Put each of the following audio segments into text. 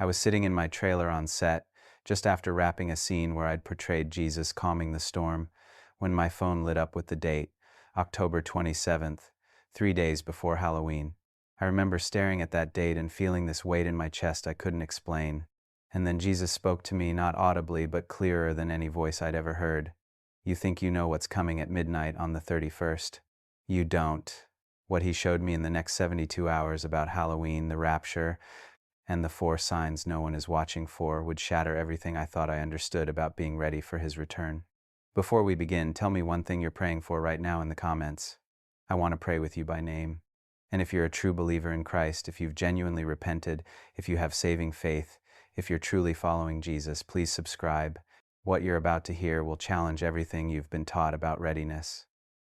I was sitting in my trailer on set, just after wrapping a scene where I'd portrayed Jesus calming the storm, when my phone lit up with the date, October 27th, 3 days before Halloween. I remember staring at that date and feeling this weight in my chest I couldn't explain. And then Jesus spoke to me, not audibly, but clearer than any voice I'd ever heard. You think you know what's coming at midnight on the 31st? You don't. What he showed me in the next 72 hours about Halloween, the Rapture, and the 4 signs no one is watching for would shatter everything I thought I understood about being ready for his return. Before we begin, tell me one thing you're praying for right now in the comments. I want to pray with you by name. And if you're a true believer in Christ, if you've genuinely repented, if you have saving faith, if you're truly following Jesus, please subscribe. What you're about to hear will challenge everything you've been taught about readiness.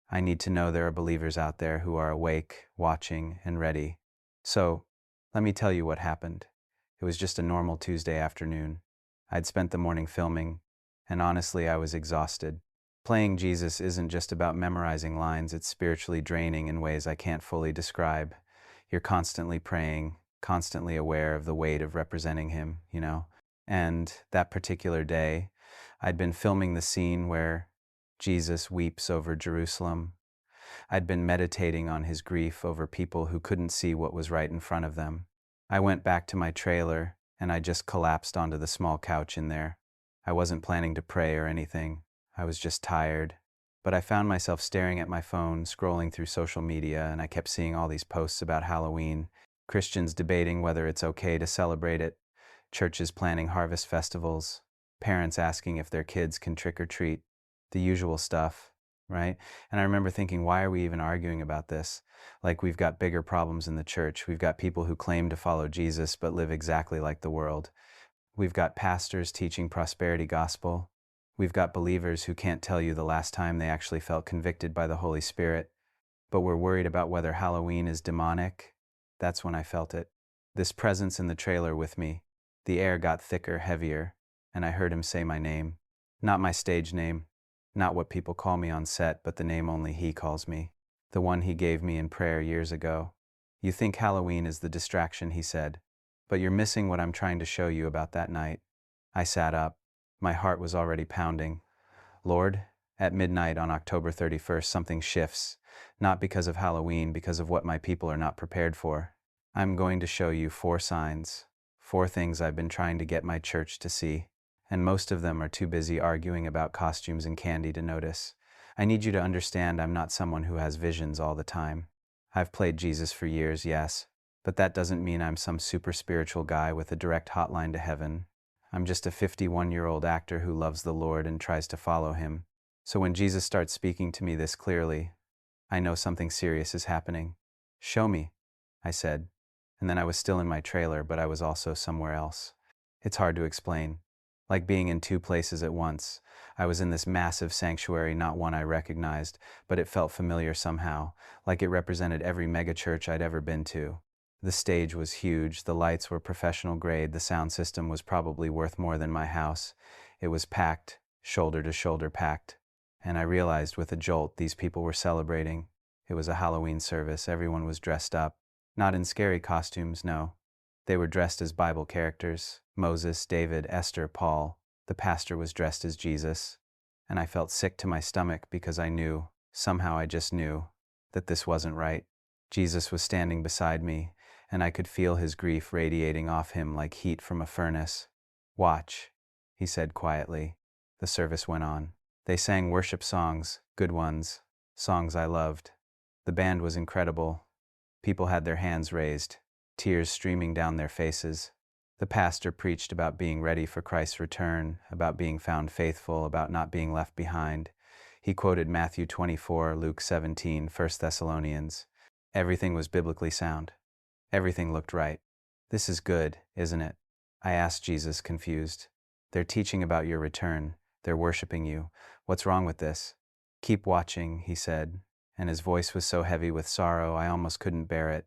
I need to know there are believers out there who are awake, watching, and ready. So, let me tell you what happened. It was just a normal Tuesday afternoon. I'd spent the morning filming, and honestly, I was exhausted. Playing Jesus isn't just about memorizing lines, it's spiritually draining in ways I can't fully describe. You're constantly praying, constantly aware of the weight of representing him, And that particular day, I'd been filming the scene where Jesus weeps over Jerusalem. I'd been meditating on his grief over people who couldn't see what was right in front of them. I went back to my trailer, and I just collapsed onto the small couch in there. I wasn't planning to pray or anything. I was just tired. But I found myself staring at my phone, scrolling through social media, and I kept seeing all these posts about Halloween, Christians debating whether it's okay to celebrate it, churches planning harvest festivals, parents asking if their kids can trick or treat, the usual stuff, right? And I remember thinking, why are we even arguing about this? Like we've got bigger problems in the church. We've got people who claim to follow Jesus but live exactly like the world. We've got pastors teaching prosperity gospel. We've got believers who can't tell you the last time they actually felt convicted by the Holy Spirit. But we're worried about whether Halloween is demonic. That's when I felt it. This presence in the trailer with me. The air got thicker, heavier, and I heard him say my name. Not my stage name, not what people call me on set, but the name only he calls me. The one he gave me in prayer years ago. You think Halloween is the distraction, he said, but you're missing what I'm trying to show you about that night. I sat up. My heart was already pounding. Lord, at midnight on October 31st, something shifts. Not because of Halloween, because of what my people are not prepared for. I'm going to show you 4 signs, 4 things I've been trying to get my church to see. And most of them are too busy arguing about costumes and candy to notice. I need you to understand I'm not someone who has visions all the time. I've played Jesus for years, yes, but that doesn't mean I'm some super spiritual guy with a direct hotline to heaven. I'm just a 51-year-old actor who loves the Lord and tries to follow him. So when Jesus starts speaking to me this clearly, I know something serious is happening. Show me, I said. And then I was still in my trailer, but I was also somewhere else. It's hard to explain. Like being in 2 places at once. I was in this massive sanctuary, not one I recognized, but it felt familiar somehow, like it represented every megachurch I'd ever been to. The stage was huge, the lights were professional grade, the sound system was probably worth more than my house. It was packed, shoulder to shoulder packed. And I realized with a jolt these people were celebrating. It was a Halloween service, everyone was dressed up. Not in scary costumes, no. They were dressed as Bible characters. Moses, David, Esther, Paul. The pastor was dressed as Jesus. And I felt sick to my stomach because I knew, somehow I just knew, that this wasn't right. Jesus was standing beside me, and I could feel his grief radiating off him like heat from a furnace. Watch, he said quietly. The service went on. They sang worship songs, good ones, songs I loved. The band was incredible. People had their hands raised, tears streaming down their faces. The pastor preached about being ready for Christ's return, about being found faithful, about not being left behind. He quoted Matthew 24, Luke 17, 1 Thessalonians. Everything was biblically sound. Everything looked right. This is good, isn't it? I asked Jesus, confused. They're teaching about your return. They're worshiping you. What's wrong with this? Keep watching, he said, and his voice was so heavy with sorrow I almost couldn't bear it.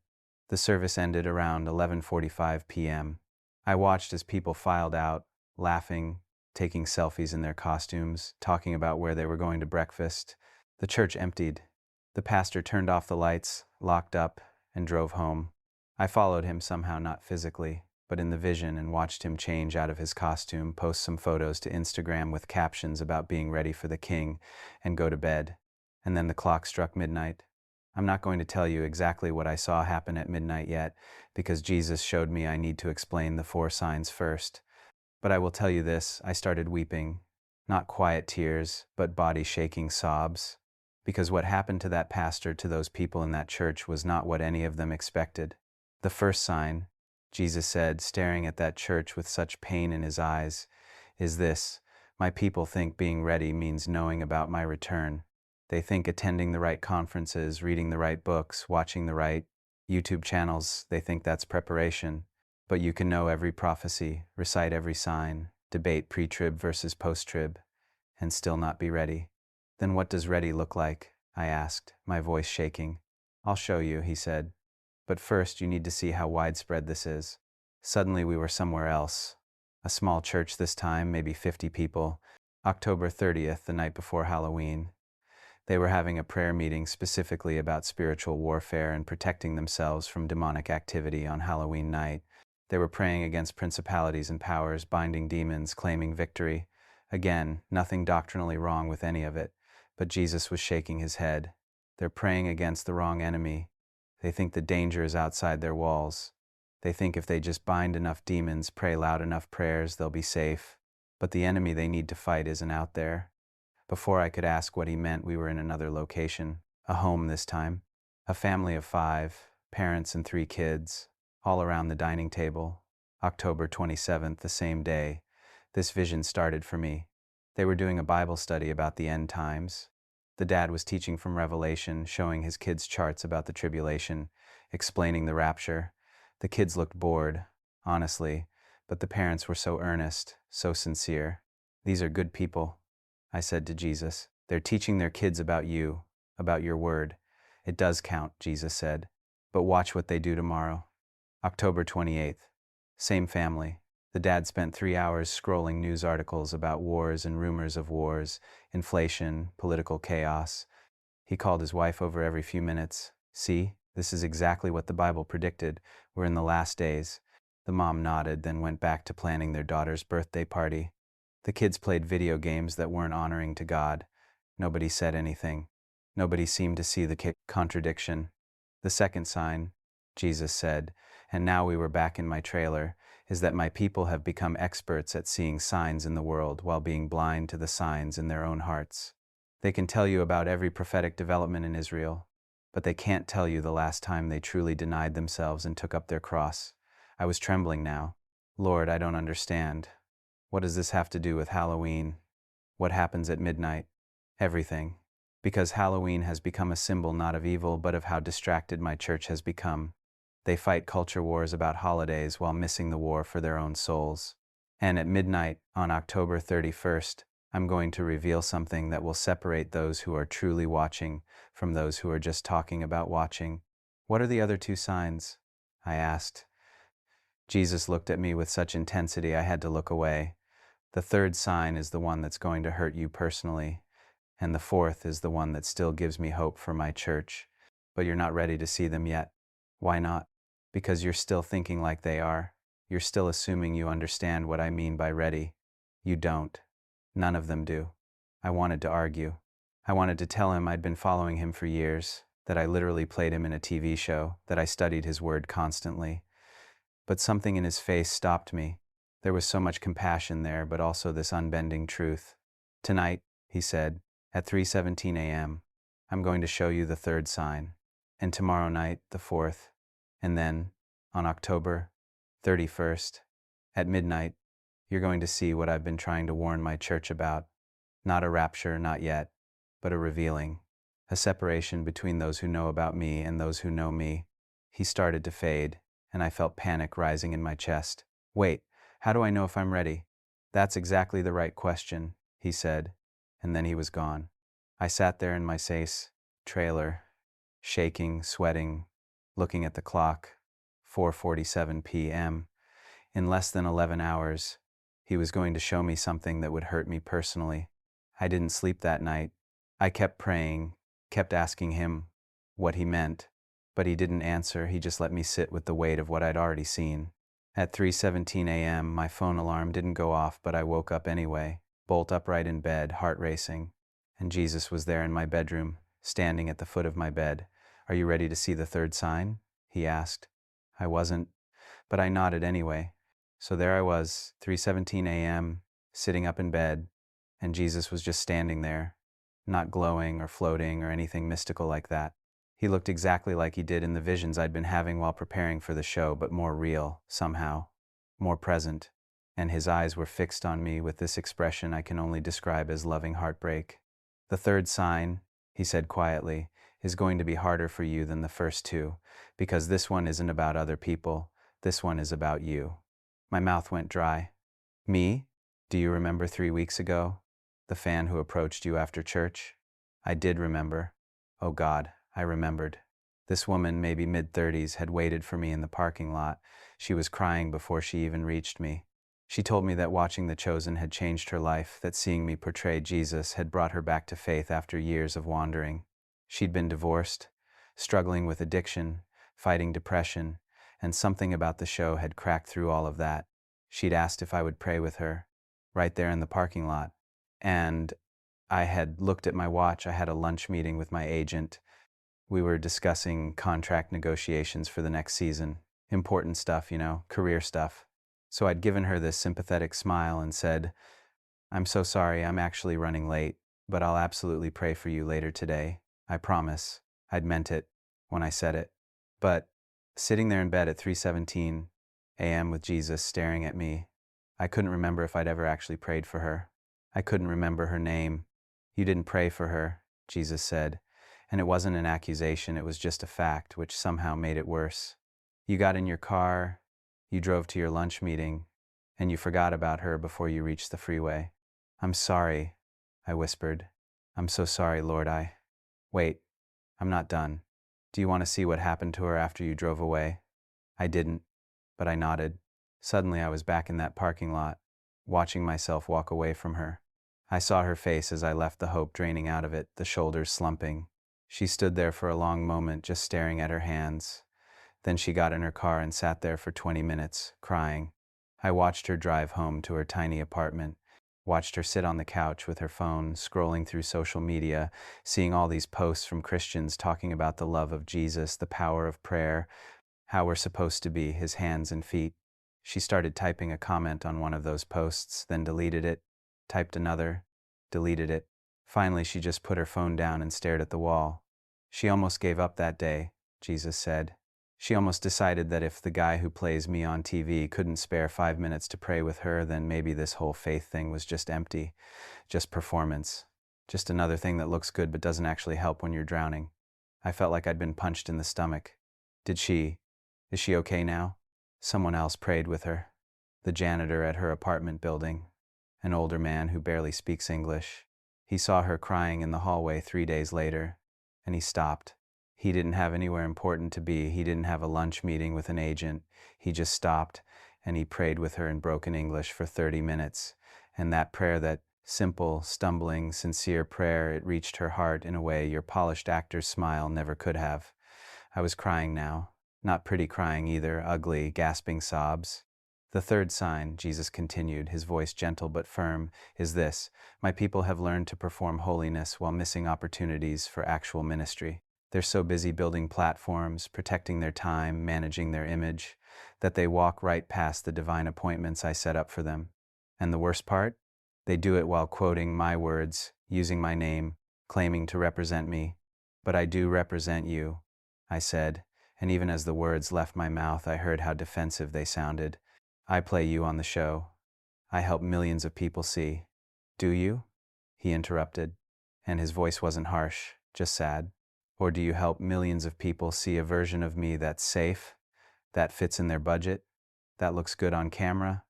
The service ended around 11:45 p.m. I watched as people filed out, laughing, taking selfies in their costumes, talking about where they were going to breakfast. The church emptied. The pastor turned off the lights, locked up, and drove home. I followed him somehow, not physically, but in the vision, and watched him change out of his costume, post some photos to Instagram with captions about being ready for the king, and go to bed. And then the clock struck midnight. I'm not going to tell you exactly what I saw happen at midnight yet, because Jesus showed me I need to explain the 4 signs first. But I will tell you this, I started weeping. Not quiet tears, but body-shaking sobs. Because what happened to that pastor, to those people in that church, was not what any of them expected. The first sign, Jesus said, staring at that church with such pain in his eyes, is this: my people think being ready means knowing about my return. They think attending the right conferences, reading the right books, watching the right YouTube channels, they think that's preparation. But you can know every prophecy, recite every sign, debate pre-trib versus post-trib, and still not be ready. Then what does ready look like? I asked, my voice shaking. I'll show you, he said. But first you need to see how widespread this is. Suddenly we were somewhere else. A small church this time, maybe 50 people. October 30th, the night before Halloween. They were having a prayer meeting specifically about spiritual warfare and protecting themselves from demonic activity on Halloween night. They were praying against principalities and powers, binding demons, claiming victory. Again, nothing doctrinally wrong with any of it, but Jesus was shaking his head. They're praying against the wrong enemy. They think the danger is outside their walls. They think if they just bind enough demons, pray loud enough prayers, they'll be safe. But the enemy they need to fight isn't out there. Before I could ask what he meant, we were in another location, a home this time. A family of 5, parents and 3 kids, all around the dining table. October 27th, the same day, this vision started for me. They were doing a Bible study about the end times. The dad was teaching from Revelation, showing his kids charts about the tribulation, explaining the rapture. The kids looked bored, honestly, but the parents were so earnest, so sincere. These are good people, I said to Jesus. They're teaching their kids about you, about your word. It does count, Jesus said. But watch what they do tomorrow. October 28th. Same family. The dad spent 3 hours scrolling news articles about wars and rumors of wars, inflation, political chaos. He called his wife over every few minutes. See, this is exactly what the Bible predicted. We're in the last days. The mom nodded, then went back to planning their daughter's birthday party. The kids played video games that weren't honoring to God. Nobody said anything. Nobody seemed to see the contradiction. The second sign, Jesus said, and now we were back in my trailer, is that my people have become experts at seeing signs in the world while being blind to the signs in their own hearts. They can tell you about every prophetic development in Israel, but they can't tell you the last time they truly denied themselves and took up their cross. I was trembling now. Lord, I don't understand. What does this have to do with Halloween? What happens at midnight? Everything. Because Halloween has become a symbol not of evil, but of how distracted my church has become. They fight culture wars about holidays while missing the war for their own souls. And at midnight, on October 31st, I'm going to reveal something that will separate those who are truly watching from those who are just talking about watching. What are the other 2 signs? I asked. Jesus looked at me with such intensity I had to look away. The 3rd sign is the one that's going to hurt you personally, and the 4th is the one that still gives me hope for my church. But you're not ready to see them yet. Why not? Because you're still thinking like they are. You're still assuming you understand what I mean by ready. You don't. None of them do. I wanted to argue. I wanted to tell him I'd been following him for years, that I literally played him in a TV show, that I studied his word constantly. But something in his face stopped me. There was so much compassion there, but also this unbending truth. Tonight, he said, at 3:17 a.m., I'm going to show you the 3rd sign, and tomorrow night, the 4th, and then, on October 31st, at midnight, you're going to see what I've been trying to warn my church about. Not a rapture, not yet, but a revealing. A separation between those who know about me and those who know me. He started to fade, and I felt panic rising in my chest. Wait, how do I know if I'm ready? That's exactly the right question, he said, and then he was gone. I sat there in my trailer, shaking, sweating, looking at the clock, 4:47 p.m. In less than 11 hours, he was going to show me something that would hurt me personally. I didn't sleep that night. I kept praying, kept asking him what he meant, but he didn't answer. He just let me sit with the weight of what I'd already seen. At 3:17 a.m., my phone alarm didn't go off, but I woke up anyway, bolt upright in bed, heart racing. And Jesus was there in my bedroom, standing at the foot of my bed. "Are you ready to see the third sign?" he asked. I wasn't, but I nodded anyway. So there I was, 3:17 a.m., sitting up in bed, and Jesus was just standing there, not glowing or floating or anything mystical like that. He looked exactly like he did in the visions I'd been having while preparing for the show, but more real, somehow, more present, and his eyes were fixed on me with this expression I can only describe as loving heartbreak. "The third sign," he said quietly, "is going to be harder for you than the first two, because this one isn't about other people, this one is about you." My mouth went dry. "Me? Do you remember 3 weeks ago? The fan who approached you after church?" I did remember. Oh God, I remembered. This woman, maybe mid-30s, had waited for me in the parking lot. She was crying before she even reached me. She told me that watching The Chosen had changed her life, that seeing me portray Jesus had brought her back to faith after years of wandering. She'd been divorced, struggling with addiction, fighting depression, and something about the show had cracked through all of that. She'd asked if I would pray with her, right there in the parking lot. And I had looked at my watch. I had a lunch meeting with my agent. We were discussing contract negotiations for the next season. Important stuff, career stuff. So I'd given her this sympathetic smile and said, "I'm so sorry, I'm actually running late, but I'll absolutely pray for you later today. I promise." I'd meant it when I said it. But sitting there in bed at 3:17 a.m. with Jesus staring at me, I couldn't remember if I'd ever actually prayed for her. I couldn't remember her name. "You didn't pray for her," Jesus said. And it wasn't an accusation, it was just a fact, which somehow made it worse. "You got in your car, you drove to your lunch meeting, and you forgot about her before you reached the freeway." "I'm sorry," I whispered. "I'm so sorry, Lord. Wait, I'm not done. Do you want to see what happened to her after you drove away?" I didn't, but I nodded. Suddenly I was back in that parking lot, watching myself walk away from her. I saw her face as I left, the hope draining out of it, the shoulders slumping. She stood there for a long moment, just staring at her hands. Then she got in her car and sat there for 20 minutes, crying. I watched her drive home to her tiny apartment, watched her sit on the couch with her phone, scrolling through social media, seeing all these posts from Christians talking about the love of Jesus, the power of prayer, how we're supposed to be his hands and feet. She started typing a comment on one of those posts, then deleted it, typed another, deleted it. Finally, she just put her phone down and stared at the wall. She almost gave up that day, Jesus said. She almost decided that if the guy who plays me on TV couldn't spare 5 minutes to pray with her, then maybe this whole faith thing was just empty, just performance, just another thing that looks good but doesn't actually help when you're drowning. I felt like I'd been punched in the stomach. Is she okay now? Someone else prayed with her. The janitor at her apartment building, an older man who barely speaks English. He saw her crying in the hallway 3 days later, and he stopped. He didn't have anywhere important to be. He didn't have a lunch meeting with an agent. He just stopped, and he prayed with her in broken English for 30 minutes. And that prayer, that simple, stumbling, sincere prayer, it reached her heart in a way your polished actor's smile never could have. I was crying now. Not pretty crying either, ugly, gasping sobs. "The third sign," Jesus continued, his voice gentle but firm, "is this: my people have learned to perform holiness while missing opportunities for actual ministry. They're so busy building platforms, protecting their time, managing their image, that they walk right past the divine appointments I set up for them. And the worst part? They do it while quoting my words, using my name, claiming to represent me. But I do represent you," I said, and even as the words left my mouth, I heard how defensive they sounded. "I play you on the show. I help millions of people see." "Do you?" he interrupted, and his voice wasn't harsh, just sad. "Or do you help millions of people see a version of me that's safe, that fits in their budget, that looks good on camera?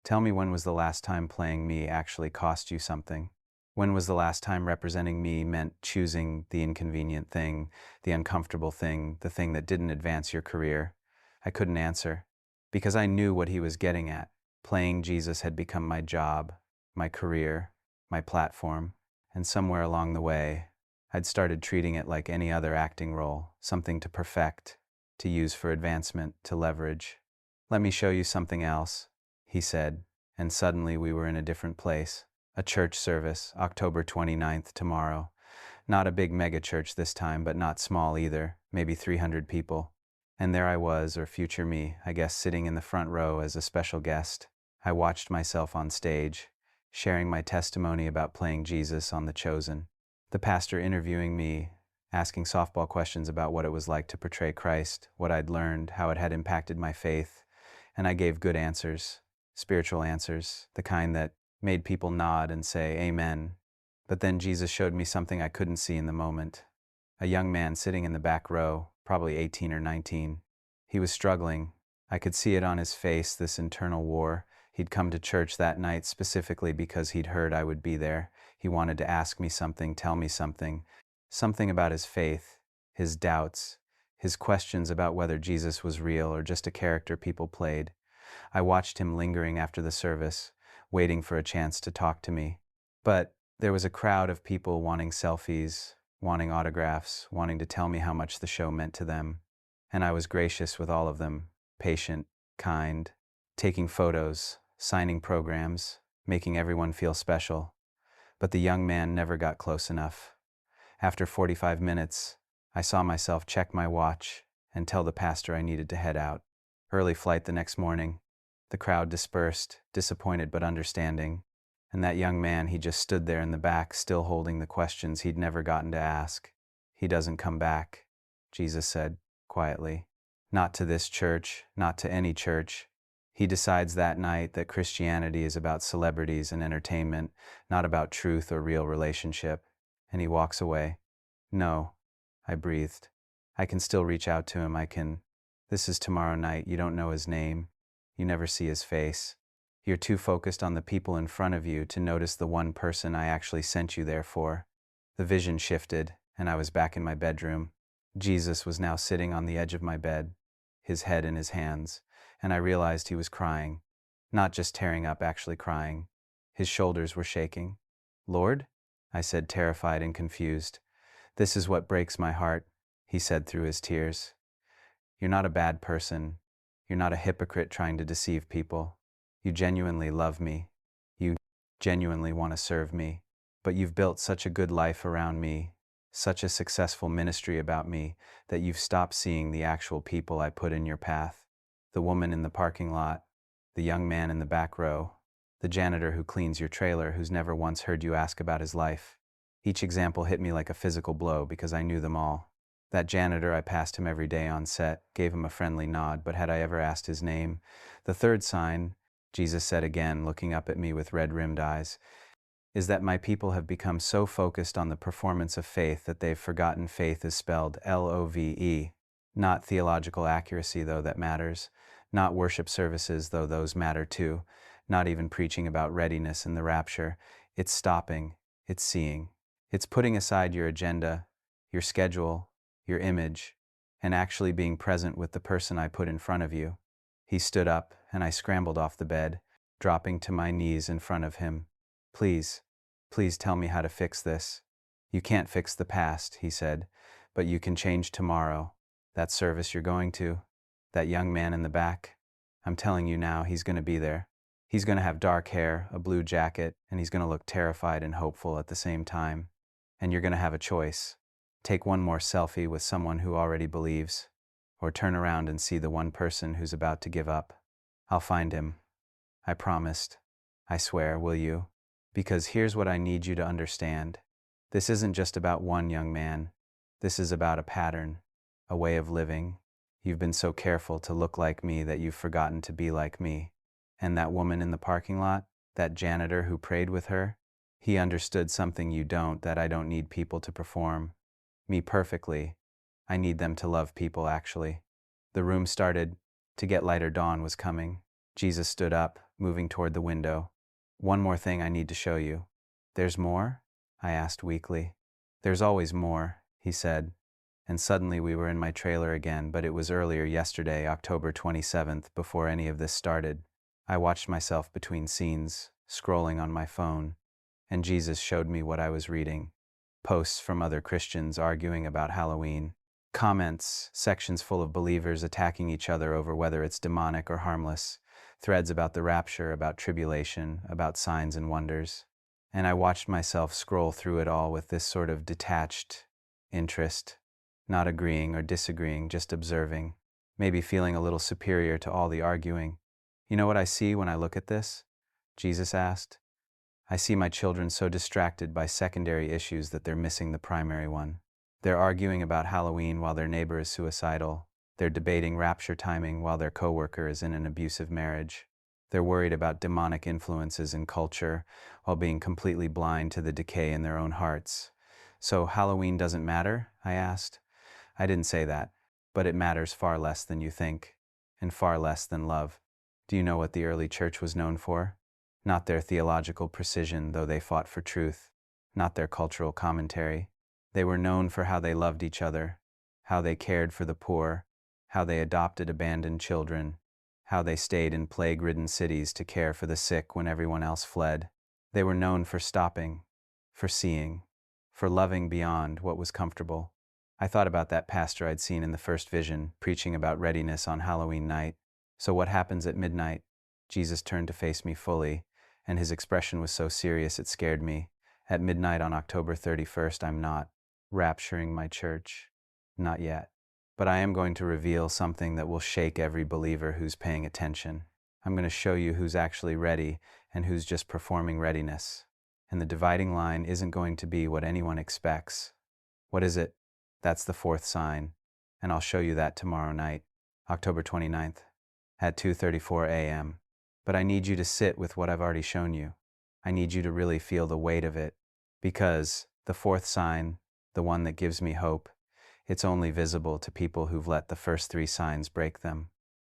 Tell me, when was the last time playing me actually cost you something? When was the last time representing me meant choosing the inconvenient thing, the uncomfortable thing, the thing that didn't advance your career?" I couldn't answer, because I knew what he was getting at. Playing Jesus had become my job, my career, my platform, and somewhere along the way, I'd started treating it like any other acting role, something to perfect, to use for advancement, to leverage. Let me show you something else, he said, and suddenly we were in a different place. A church service, October 29th, tomorrow. Not a big megachurch this time, but not small either, maybe 300 people. And there I was, or future me, I guess, sitting in the front row as a special guest. I watched myself on stage, sharing my testimony about playing Jesus on The Chosen. The pastor interviewing me, asking softball questions about what it was like to portray Christ, what I'd learned, how it had impacted my faith. And I gave good answers, spiritual answers, the kind that made people nod and say, Amen. But then Jesus showed me something I couldn't see in the moment. A young man sitting in the back row, probably 18 or 19. He was struggling. I could see it on his face, this internal war. He'd come to church that night specifically because he'd heard I would be there. He wanted to ask me something, tell me something. Something about his faith, his doubts, his questions about whether Jesus was real or just a character people played. I watched him lingering after the service, waiting for a chance to talk to me. But there was a crowd of people wanting selfies, wanting autographs, wanting to tell me how much the show meant to them. And I was gracious with all of them, patient, kind, taking photos, signing programs, making everyone feel special. But the young man never got close enough. After 45 minutes, I saw myself check my watch and tell the pastor I needed to head out. Early flight the next morning. The crowd dispersed, disappointed but understanding. And that young man, he just stood there in the back, still holding the questions he'd never gotten to ask. He doesn't come back, Jesus said, quietly. Not to this church, not to any church. He decides that night that Christianity is about celebrities and entertainment, not about truth or real relationship. And he walks away. No, I breathed. I can still reach out to him. This is tomorrow night. You don't know his name. You never see his face. You're too focused on the people in front of you to notice the one person I actually sent you there for. The vision shifted, and I was back in my bedroom. Jesus was now sitting on the edge of my bed, his head in his hands, and I realized he was crying. Not just tearing up, actually crying. His shoulders were shaking. Lord? I said, terrified and confused. This is what breaks my heart, he said through his tears. You're not a bad person. You're not a hypocrite trying to deceive people. You genuinely love me. You genuinely want to serve me. But you've built such a good life around me, such a successful ministry about me, that you've stopped seeing the actual people I put in your path. The woman in the parking lot, the young man in the back row, the janitor who cleans your trailer who's never once heard you ask about his life. Each example hit me like a physical blow because I knew them all. That janitor, I passed him every day on set, gave him a friendly nod, but had I ever asked his name? The third sign, Jesus said again, looking up at me with red-rimmed eyes, is that my people have become so focused on the performance of faith that they've forgotten faith is spelled L-O-V-E. Not theological accuracy, though, that matters. Not worship services, though those matter too. Not even preaching about readiness and the rapture. It's stopping. It's seeing. It's putting aside your agenda, your schedule, your image, and actually being present with the person I put in front of you. He stood up, and I scrambled off the bed, dropping to my knees in front of him. Please, please tell me how to fix this. You can't fix the past, he said, but you can change tomorrow. That service you're going to, that young man in the back, I'm telling you now, he's going to be there. He's going to have dark hair, a blue jacket, and he's going to look terrified and hopeful at the same time. And you're going to have a choice. Take one more selfie with someone who already believes, or turn around and see the one person who's about to give up. I'll find him. I promised. I swear, will you? Because here's what I need you to understand. This isn't just about one young man. This is about a pattern, a way of living. You've been so careful to look like me that you've forgotten to be like me. And that woman in the parking lot, that janitor who prayed with her, he understood something you don't, that I don't need people to perform. Me perfectly. I need them to love people, actually. The room started to get lighter. Dawn was coming. Jesus stood up, moving toward the window. One more thing I need to show you. There's more? I asked weakly. There's always more, he said. And suddenly we were in my trailer again, but it was earlier yesterday, October 27th, before any of this started. I watched myself between scenes, scrolling on my phone, and Jesus showed me what I was reading. Posts from other Christians arguing about Halloween. Comments, sections full of believers attacking each other over whether it's demonic or harmless, threads about the rapture, about tribulation, about signs and wonders. And I watched myself scroll through it all with this sort of detached interest, not agreeing or disagreeing, just observing, maybe feeling a little superior to all the arguing. You know what I see when I look at this? Jesus asked. I see my children so distracted by secondary issues that they're missing the primary one. They're arguing about Halloween while their neighbor is suicidal. They're debating rapture timing while their coworker is in an abusive marriage. They're worried about demonic influences in culture while being completely blind to the decay in their own hearts. So Halloween doesn't matter? I asked. I didn't say that, but it matters far less than you think, and far less than love. Do you know what the early church was known for? Not their theological precision, though they fought for truth, not their cultural commentary. They were known for how they loved each other, how they cared for the poor, how they adopted abandoned children, how they stayed in plague-ridden cities to care for the sick when everyone else fled. They were known for stopping, for seeing, for loving beyond what was comfortable. I thought about that pastor I'd seen in the first vision, preaching about readiness on Halloween night. So what happens at midnight? Jesus turned to face me fully, and his expression was so serious it scared me. At midnight on October 31st, I'm not rapturing my church. Not yet. But I am going to reveal something that will shake every believer who's paying attention. I'm going to show you who's actually ready and who's just performing readiness. And the dividing line isn't going to be what anyone expects. What is it? That's the fourth sign. And I'll show you that tomorrow night, October 29th, at 2:34 a.m. But I need you to sit with what I've already shown you. I need you to really feel the weight of it. Because the fourth sign, the one that gives me hope, it's only visible to people who've let the first three signs break them.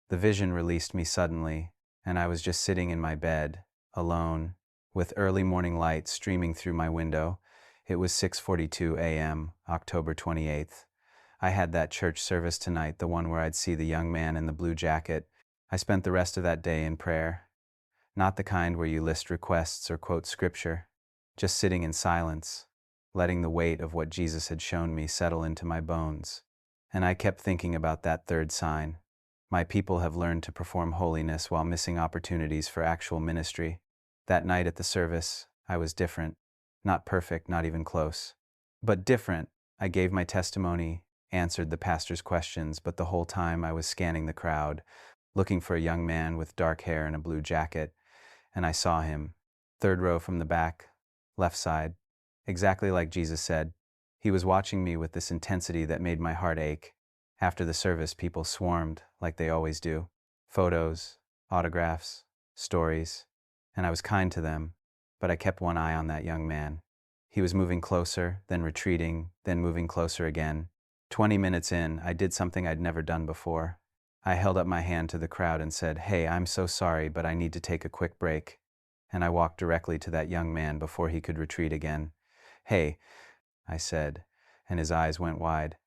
The vision released me suddenly, and I was just sitting in my bed, alone, with early morning light streaming through my window. It was 6:42 a.m., October 28th. I had that church service tonight, the one where I'd see the young man in the blue jacket. I spent the rest of that day in prayer. Not the kind where you list requests or quote scripture, just sitting in silence, letting the weight of what Jesus had shown me settle into my bones. And I kept thinking about that third sign. My people have learned to perform holiness while missing opportunities for actual ministry. That night at the service, I was different. Not perfect, not even close. But different. I gave my testimony, answered the pastor's questions, but the whole time I was scanning the crowd, looking for a young man with dark hair and a blue jacket. And I saw him, third row from the back, left side, exactly like Jesus said. He was watching me with this intensity that made my heart ache. After the service, people swarmed, like they always do. Photos, autographs, stories, and I was kind to them, but I kept one eye on that young man. He was moving closer, then retreating, then moving closer again. 20 minutes in, I did something I'd never done before. I held up my hand to the crowd and said, "Hey, I'm so sorry, but I need to take a quick break." And I walked directly to that young man before he could retreat again. "Hey," I said, and his eyes went wide.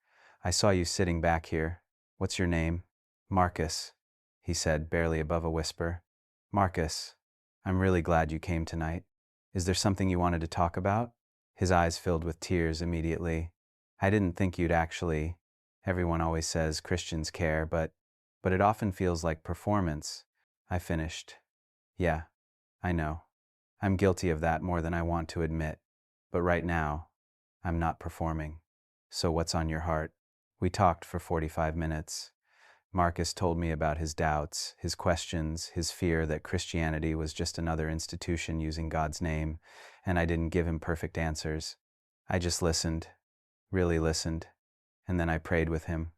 "I saw you sitting back here. What's your name?" "Marcus," he said, barely above a whisper. "Marcus, I'm really glad you came tonight. Is there something you wanted to talk about?" His eyes filled with tears immediately. "I didn't think you'd actually. Everyone always says Christians care, but it often feels like performance," I finished. "Yeah, I know. I'm guilty of that more than I want to admit. But right now, I'm not performing. So what's on your heart?" We talked for 45 minutes. Marcus told me about his doubts, his questions, his fear that Christianity was just another institution using God's name, and I didn't give him perfect answers. I just listened, really listened, and then I prayed with him.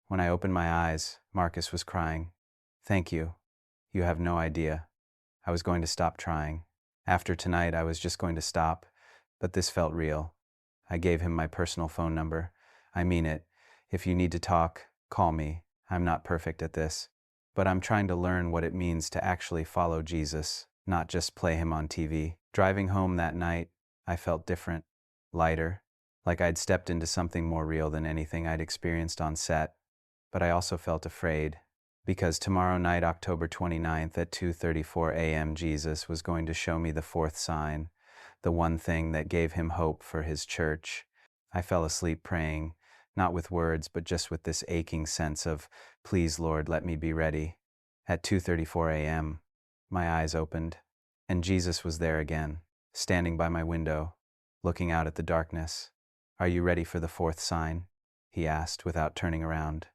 When I opened my eyes, Marcus was crying. "Thank you. You have no idea. I was going to stop trying. After tonight, I was just going to stop, but this felt real." I gave him my personal phone number. "I mean it. If you need to talk, call me. I'm not perfect at this, but I'm trying to learn what it means to actually follow Jesus, not just play him on TV." Driving home that night, I felt different, lighter, like I'd stepped into something more real than anything I'd experienced on set. But I also felt afraid, because tomorrow night, October 29th at 2:34 a.m., Jesus was going to show me the fourth sign, the one thing that gave him hope for his church. I fell asleep praying, not with words, but just with this aching sense of, please, Lord, let me be ready. At 2:34 a.m., my eyes opened, and Jesus was there again, standing by my window, looking out at the darkness. Are you ready for the fourth sign? He asked without turning around.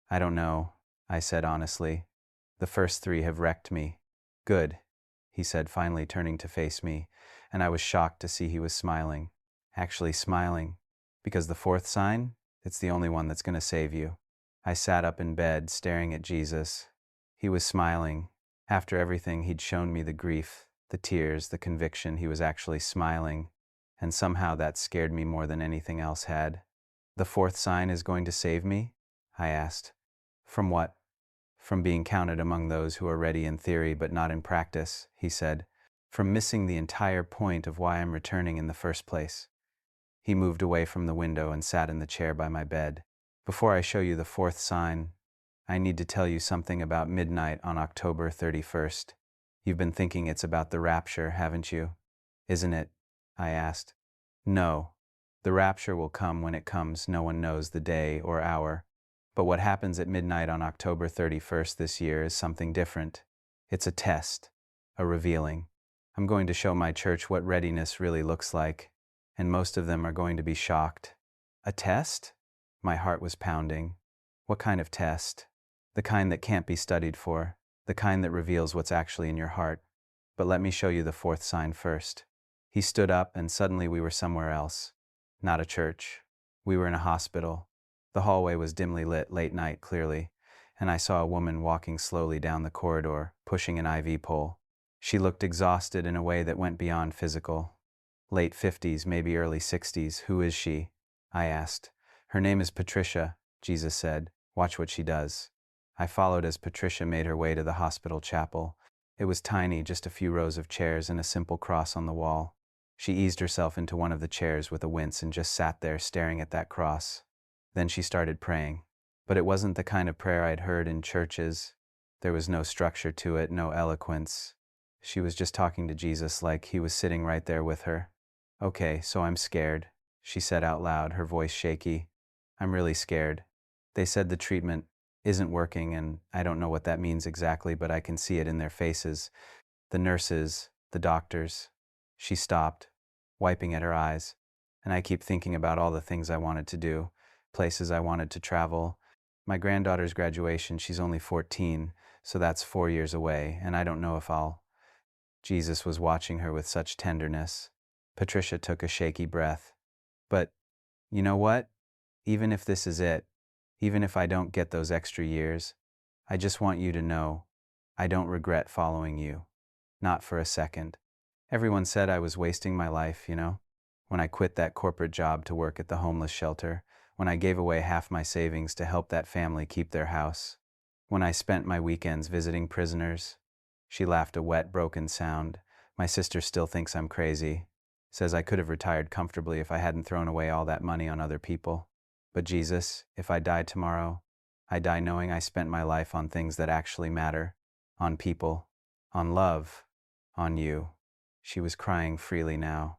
I don't know, I said honestly. The first three have wrecked me. Good, he said, finally turning to face me, and I was shocked to see he was smiling. Actually smiling. Because the fourth sign, it's the only one that's going to save you. I sat up in bed, staring at Jesus. He was smiling. After everything he'd shown me, the grief, the tears, the conviction, he was actually smiling. And somehow that scared me more than anything else had. The fourth sign is going to save me? I asked. From what? From being counted among those who are ready in theory but not in practice, he said. From missing the entire point of why I'm returning in the first place. He moved away from the window and sat in the chair by my bed. Before I show you the fourth sign, I need to tell you something about midnight on October 31st. You've been thinking it's about the rapture, haven't you? Isn't it? I asked. No. The rapture will come when it comes. No one knows the day or hour. But what happens at midnight on October 31st this year is something different. It's a test, a revealing. I'm going to show my church what readiness really looks like, and most of them are going to be shocked. A test? My heart was pounding. What kind of test? The kind that can't be studied for, the kind that reveals what's actually in your heart. But let me show you the fourth sign first. He stood up, and suddenly we were somewhere else. Not a church. We were in a hospital. The hallway was dimly lit, late night clearly, and I saw a woman walking slowly down the corridor, pushing an IV pole. She looked exhausted in a way that went beyond physical. Late 50s, maybe early 60s. Who is she? I asked. Her name is Patricia, Jesus said. Watch what she does. I followed as Patricia made her way to the hospital chapel. It was tiny, just a few rows of chairs and a simple cross on the wall. She eased herself into one of the chairs with a wince and just sat there staring at that cross. Then she started praying. But it wasn't the kind of prayer I'd heard in churches. There was no structure to it, no eloquence. She was just talking to Jesus like he was sitting right there with her. Okay, so I'm scared, she said out loud, her voice shaky. I'm really scared. They said the treatment isn't working, and I don't know what that means exactly, but I can see it in their faces. The nurses, the doctors. She stopped, wiping at her eyes, and I keep thinking about all the things I wanted to do. Places I wanted to travel. My granddaughter's graduation, she's only 14, so that's 4 years away, and I don't know if I'll. Jesus was watching her with such tenderness. Patricia took a shaky breath. But, you know what? Even if this is it, even if I don't get those extra years, I just want you to know, I don't regret following you. Not for a second. Everyone said I was wasting my life, when I quit that corporate job to work at the homeless shelter, when I gave away half my savings to help that family keep their house, when I spent my weekends visiting prisoners. She laughed a wet, broken sound. My sister still thinks I'm crazy. Says I could have retired comfortably if I hadn't thrown away all that money on other people. But Jesus, if I die tomorrow, I die knowing I spent my life on things that actually matter. On people. On love. On you. She was crying freely now.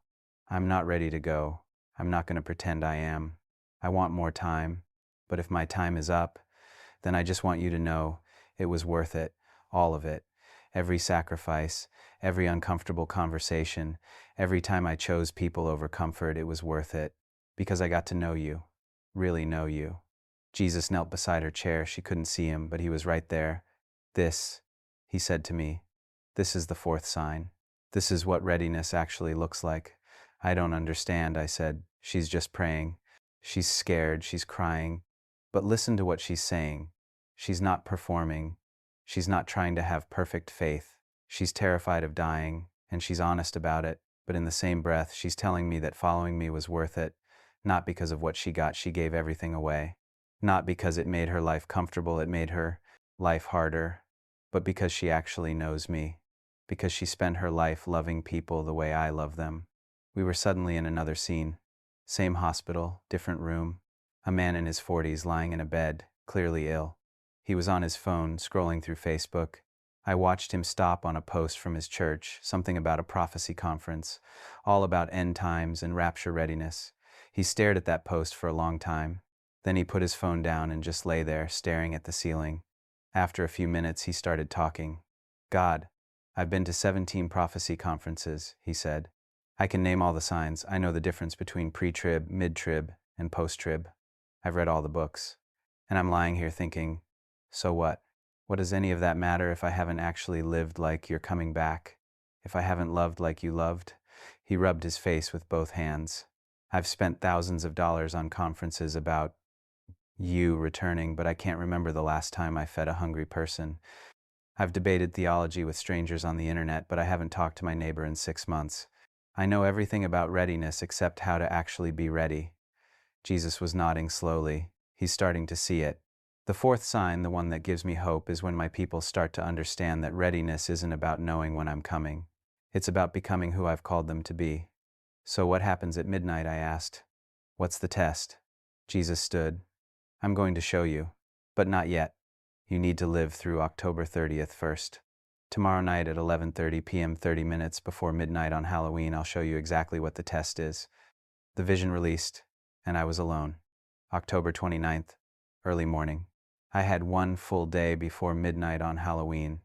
I'm not ready to go. I'm not going to pretend I am. I want more time. But if my time is up, then I just want you to know it was worth it. All of it. Every sacrifice, every uncomfortable conversation, every time I chose people over comfort, it was worth it. Because I got to know you. Really know you. Jesus knelt beside her chair. She couldn't see him, but he was right there. This, he said to me, this is the fourth sign. This is what readiness actually looks like. I don't understand, I said. She's just praying. She's scared, she's crying. But listen to what she's saying. She's not performing. She's not trying to have perfect faith. She's terrified of dying, and she's honest about it. But in the same breath, she's telling me that following me was worth it. Not because of what she got, she gave everything away. Not because it made her life comfortable, it made her life harder. But because she actually knows me. Because she spent her life loving people the way I love them. We were suddenly in another scene. Same hospital, different room. A man in his 40s lying in a bed, clearly ill. He was on his phone, scrolling through Facebook. I watched him stop on a post from his church, something about a prophecy conference, all about end times and rapture readiness. He stared at that post for a long time. Then he put his phone down and just lay there, staring at the ceiling. After a few minutes, he started talking. God, I've been to 17 prophecy conferences, he said. I can name all the signs. I know the difference between pre-trib, mid-trib, and post-trib. I've read all the books. And I'm lying here thinking, so what? What does any of that matter if I haven't actually lived like you're coming back? If I haven't loved like you loved? He rubbed his face with both hands. I've spent thousands of dollars on conferences about you returning, but I can't remember the last time I fed a hungry person. I've debated theology with strangers on the internet, but I haven't talked to my neighbor in 6 months. I know everything about readiness except how to actually be ready. Jesus was nodding slowly. He's starting to see it. The fourth sign, the one that gives me hope, is when my people start to understand that readiness isn't about knowing when I'm coming. It's about becoming who I've called them to be. So what happens at midnight, I asked. What's the test? Jesus stood. I'm going to show you, but not yet. You need to live through October 30th first. Tomorrow night at 11:30 p.m., 30 minutes before midnight on Halloween, I'll show you exactly what the test is. The vision released, and I was alone. October 29th, early morning. I had one full day before midnight on Halloween.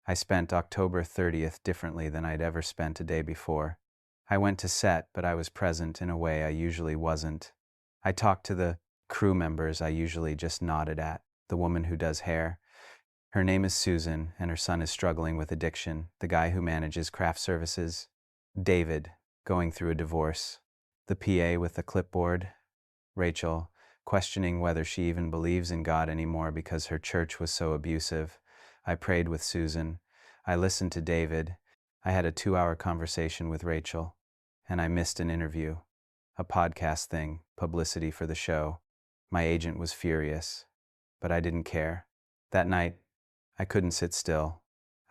I spent October 30th differently than I'd ever spent a day before. I went to set, but I was present in a way I usually wasn't. I talked to the crew members I usually just nodded at, the woman who does hair. Her name is Susan, and her son is struggling with addiction, the guy who manages craft services. David, going through a divorce. The PA with the clipboard. Rachel, questioning whether she even believes in God anymore because her church was so abusive. I prayed with Susan. I listened to David. I had a 2-hour conversation with Rachel. And I missed an interview. A podcast thing, publicity for the show. My agent was furious. But I didn't care. That night, I couldn't sit still.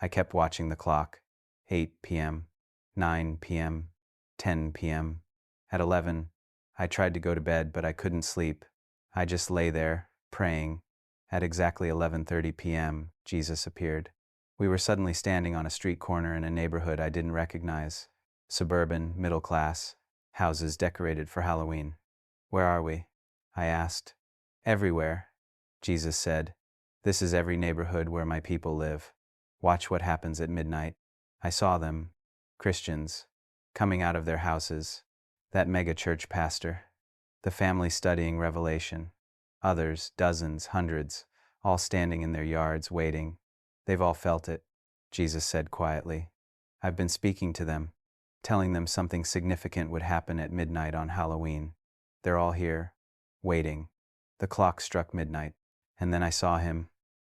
I kept watching the clock. 8 p.m., 9 p.m., 10 p.m. At 11, I tried to go to bed, but I couldn't sleep. I just lay there, praying. At exactly 11:30 p.m., Jesus appeared. We were suddenly standing on a street corner in a neighborhood I didn't recognize. Suburban, middle class, houses decorated for Halloween. Where are we? I asked. Everywhere, Jesus said. This is every neighborhood where my people live. Watch what happens at midnight. I saw them, Christians, coming out of their houses. That mega-church pastor. The family studying Revelation. Others, dozens, hundreds, all standing in their yards, waiting. They've all felt it, Jesus said quietly. I've been speaking to them, telling them something significant would happen at midnight on Halloween. They're all here, waiting. The clock struck midnight, and then I saw him,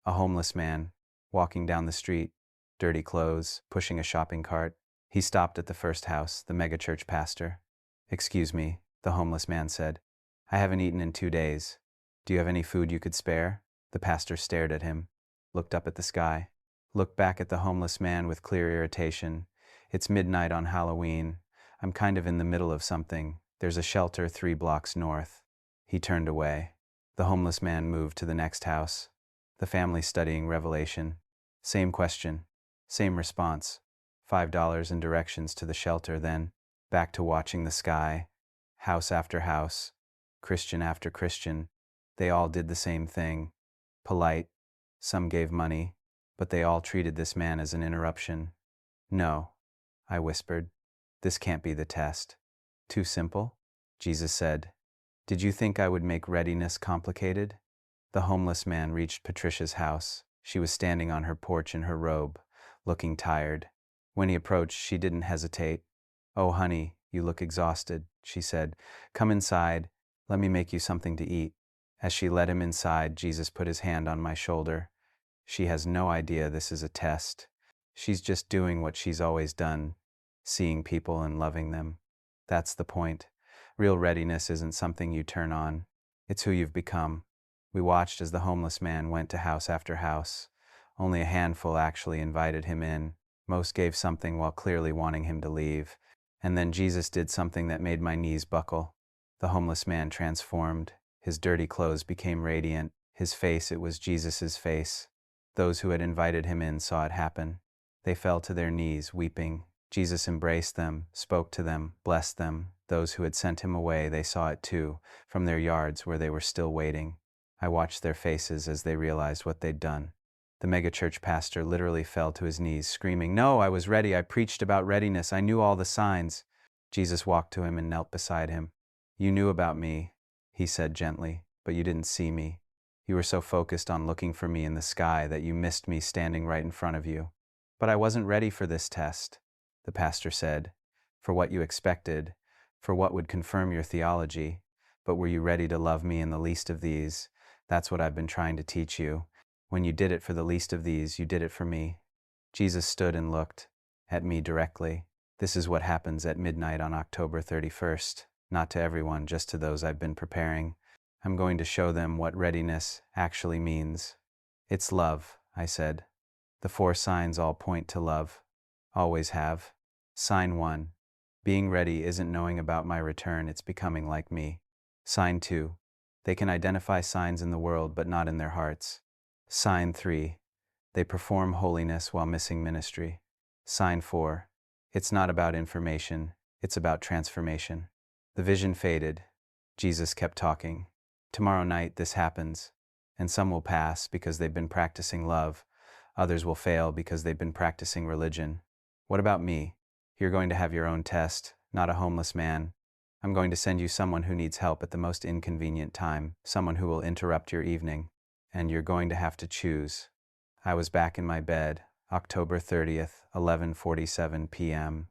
a homeless man, walking down the street, dirty clothes, pushing a shopping cart. He stopped at the first house, the megachurch pastor. Excuse me, the homeless man said. I haven't eaten in 2 days. Do you have any food you could spare? The pastor stared at him, looked up at the sky, looked back at the homeless man with clear irritation. It's midnight on Halloween. I'm kind of in the middle of something. There's a shelter 3 blocks north. He turned away. The homeless man moved to the next house. The family studying Revelation. Same question, same response. $5 and directions to the shelter, then back to watching the sky. House after house, Christian after Christian. They all did the same thing. Polite. Some gave money, but they all treated this man as an interruption. No, I whispered. This can't be the test. Too simple? Jesus said. Did you think I would make readiness complicated? The homeless man reached Patricia's house. She was standing on her porch in her robe, looking tired. When he approached, she didn't hesitate. Oh, honey, you look exhausted, she said. Come inside. Let me make you something to eat. As she led him inside, Jesus put his hand on my shoulder. She has no idea this is a test. She's just doing what she's always done, seeing people and loving them. That's the point. Real readiness isn't something you turn on. It's who you've become. We watched as the homeless man went to house after house. Only a handful actually invited him in. Most gave something while clearly wanting him to leave. And then Jesus did something that made my knees buckle. The homeless man transformed. His dirty clothes became radiant. His face, it was Jesus's face. Those who had invited him in saw it happen. They fell to their knees, weeping. Jesus embraced them, spoke to them, blessed them. Those who had sent him away, they saw it too, from their yards where they were still waiting. I watched their faces as they realized what they'd done. The megachurch pastor literally fell to his knees, screaming, "No, I was ready. I preached about readiness. I knew all the signs." Jesus walked to him and knelt beside him. "You knew about me," he said gently, "but you didn't see me. You were so focused on looking for me in the sky that you missed me standing right in front of you." "But I wasn't ready for this test," the pastor said, "for what you expected, for what would confirm your theology. But were you ready to love me in the least of these? That's what I've been trying to teach you. When you did it for the least of these, you did it for me." Jesus stood and looked at me directly. "This is what happens at midnight on October 31st. Not to everyone, just to those I've been preparing. I'm going to show them what readiness actually means." "It's love," I said. "The 4 signs all point to love. Always have. Sign 1. Being ready isn't knowing about my return, it's becoming like me. Sign 2. They can identify signs in the world, but not in their hearts. Sign 3. They perform holiness while missing ministry. Sign 4. It's not about information, it's about transformation." The vision faded. Jesus kept talking. "Tomorrow night this happens, and some will pass because they've been practicing love. Others will fail because they've been practicing religion. What about me? You're going to have your own test, not a homeless man. I'm going to send you someone who needs help at the most inconvenient time, someone who will interrupt your evening, and you're going to have to choose." I was back in my bed, October 30th, 11:47 p.m.,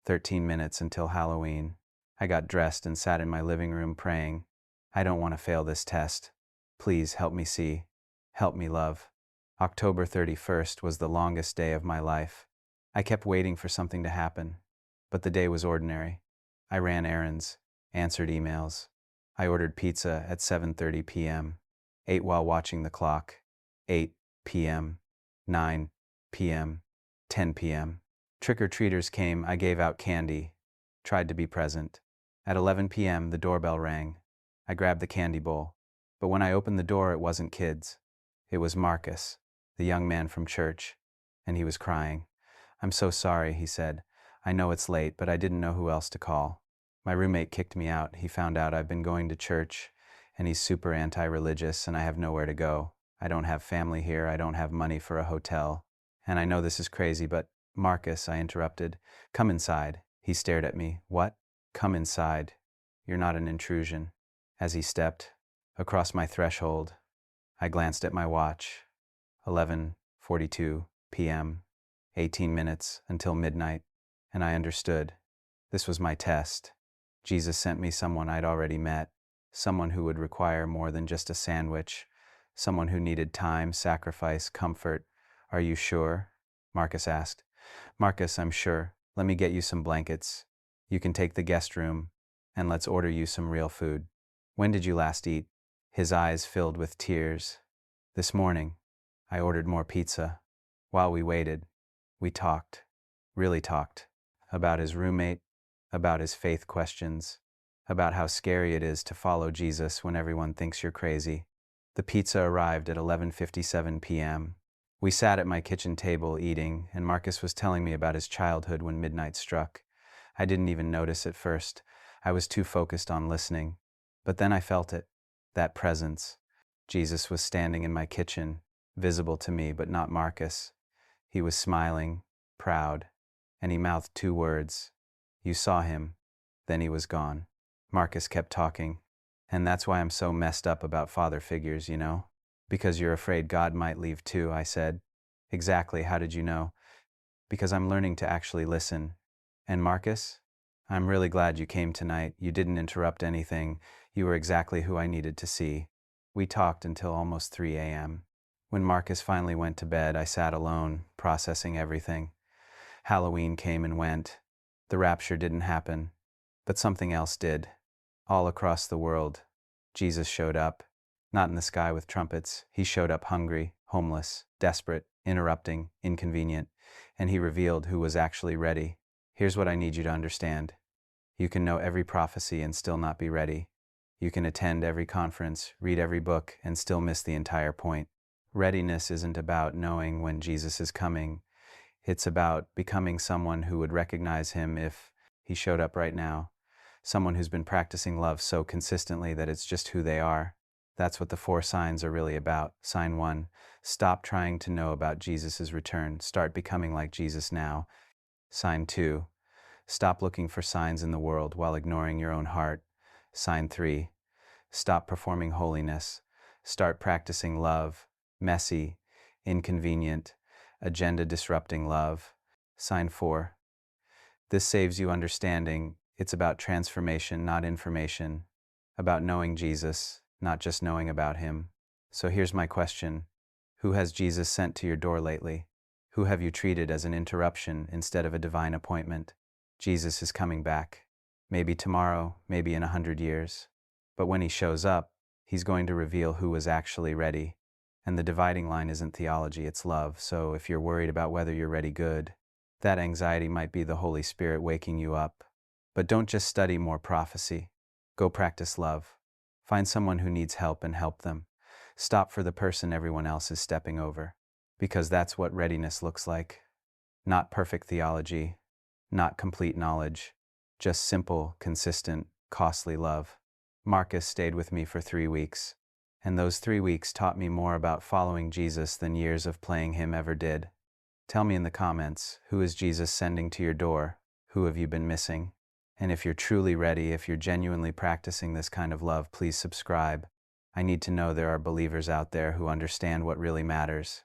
13 minutes until Halloween. I got dressed and sat in my living room praying. "I don't want to fail this test. Please help me see. Help me love." October 31st was the longest day of my life. I kept waiting for something to happen, but the day was ordinary. I ran errands, answered emails. I ordered pizza at 7:30 p.m., ate while watching the clock. 8 p.m., 9 p.m., 10 p.m. Trick-or-treaters came, I gave out candy, tried to be present. At 11 p.m., the doorbell rang. I grabbed the candy bowl, but when I opened the door, it wasn't kids. It was Marcus, the young man from church, and he was crying. "I'm so sorry," he said. "I know it's late, but I didn't know who else to call. My roommate kicked me out. He found out I've been going to church, and he's super anti-religious, and I have nowhere to go. I don't have family here. I don't have money for a hotel. And I know this is crazy, but..." "Marcus," I interrupted. "Come inside." He stared at me. "What?" "Come inside. You're not an intrusion." As he stepped across my threshold, I glanced at my watch. 11:42 p.m., 18 minutes until midnight, and I understood. This was my test. Jesus sent me someone I'd already met, someone who would require more than just a sandwich, someone who needed time, sacrifice, comfort. "Are you sure?" Marcus asked. "Marcus, I'm sure. Let me get you some blankets. You can take the guest room, and let's order you some real food." "When did you last eat?" His eyes filled with tears. "This morning." I ordered more pizza. While we waited, we talked, really talked, about his roommate, about his faith questions, about how scary it is to follow Jesus when everyone thinks you're crazy. The pizza arrived at 11:57 p.m. We sat at my kitchen table eating, and Marcus was telling me about his childhood when midnight struck. I didn't even notice at first. I was too focused on listening. But then I felt it, that presence. Jesus was standing in my kitchen, visible to me, but not Marcus. He was smiling, proud, and he mouthed 2 words. "You saw him." Then he was gone. Marcus kept talking. "And that's why I'm so messed up about father figures, you know? Because you're afraid God might leave too," I said. "Exactly. How did you know?" "Because I'm learning to actually listen." "And Marcus? I'm really glad you came tonight. You didn't interrupt anything. You were exactly who I needed to see." We talked until almost 3 a.m. When Marcus finally went to bed, I sat alone, processing everything. Halloween came and went. The rapture didn't happen, but something else did. All across the world, Jesus showed up. Not in the sky with trumpets. He showed up hungry, homeless, desperate, interrupting, inconvenient, and he revealed who was actually ready. Here's what I need you to understand. You can know every prophecy and still not be ready. You can attend every conference, read every book, and still miss the entire point. Readiness isn't about knowing when Jesus is coming. It's about becoming someone who would recognize him if he showed up right now. Someone who's been practicing love so consistently that it's just who they are. That's what the 4 signs are really about. Sign 1, stop trying to know about Jesus' return. Start becoming like Jesus now. Sign 2, stop looking for signs in the world while ignoring your own heart. Sign 3, stop performing holiness. Start practicing love. Messy, inconvenient, agenda-disrupting love. Sign 4, this saves you understanding. It's about transformation, not information. About knowing Jesus, not just knowing about him. So here's my question. Who has Jesus sent to your door lately? Who have you treated as an interruption instead of a divine appointment? Jesus is coming back. Maybe tomorrow, maybe in 100 years. But when he shows up, he's going to reveal who was actually ready. And the dividing line isn't theology, it's love. So if you're worried about whether you're ready, good. That anxiety might be the Holy Spirit waking you up. But don't just study more prophecy. Go practice love. Find someone who needs help and help them. Stop for the person everyone else is stepping over. Because that's what readiness looks like. Not perfect theology, not complete knowledge, just simple, consistent, costly love. Marcus stayed with me for 3 weeks. And those 3 weeks taught me more about following Jesus than years of playing him ever did. Tell me in the comments, who is Jesus sending to your door? Who have you been missing? And if you're truly ready, if you're genuinely practicing this kind of love, please subscribe. I need to know there are believers out there who understand what really matters,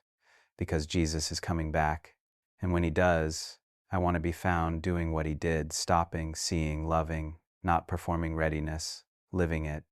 because Jesus is coming back. And when he does, I want to be found doing what he did, stopping, seeing, loving, not performing readiness, living it.